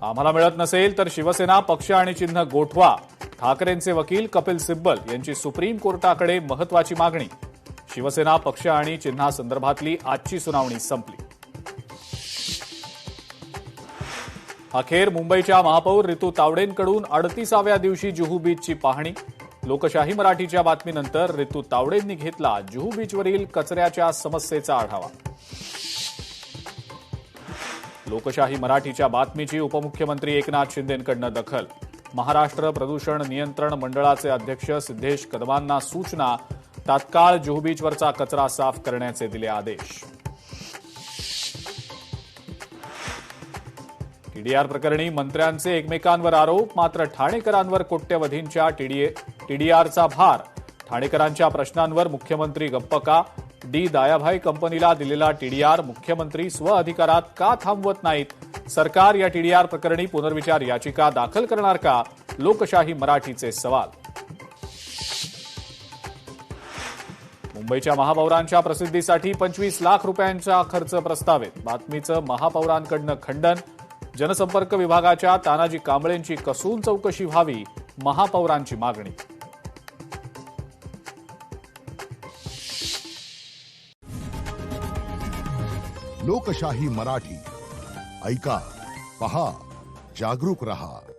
आम्हाला मिळत नसेल तर शिवसेना पक्ष आणि चिन्ह गोठवा. ठाकरेंचे वकील कपिल सिब्बल यांची सुप्रीम कोर्टाकडे महत्वाची मागणी. शिवसेना पक्ष आणि चिन्हासंदर्भातली आजची सुनावणी संपली. अखेर मुंबईच्या महापौर रितू तावडेंकडून 38व्या दिवशी जुहू बीचची पाहणी. लोकशाही मराठीच्या बातमीनंतर रितू तावडेंनी घेतला जुहू बीचवरील कचऱ्याच्या समस्येचा आढावा. लोकशाही मराठीच्या बातमीची उपमुख्यमंत्री एकनाथ शिंदेंकडून दखल. महाराष्ट्र प्रदूषण नियंत्रण मंडळाचे अध्यक्ष सिद्धेश कदमांना सूचना. तात्काळ जुहू बीचवरचा कचरा साफ करण्याचे दिले आदेश. टीडीआर प्रकरणी मंत्र्यांचे एकमेकांवर आरोप. मात्र ठाणेकरांवर कोट्यवधींच्या टीडीआरचा भार. ठाणेकरांच्या प्रश्नांवर मुख्यमंत्री गप्प का? डी दायाभाई कंपनीला दिलेला टीडीआर मुख्यमंत्री स्वअधिकारात का थांबवत नाहीत? सरकार या टीडीआर प्रकरणी पुनर्विचार याचिका दाखल करणार का? लोकशाही मराठीचे सवाल. मुंबईच्या महापौरांच्या प्रसिद्धीसाठी 25 लाख रुपयांचा खर्च प्रस्तावित. बातमीचं महापौरांकडून खंडन. जनसंपर्क विभागाच्या तानाजी कांबळेंची कसून चौकशी व्हावी. महापौरांची मागणी. लोकशाही मराठी ऐका, पहा, जागरूक रहा.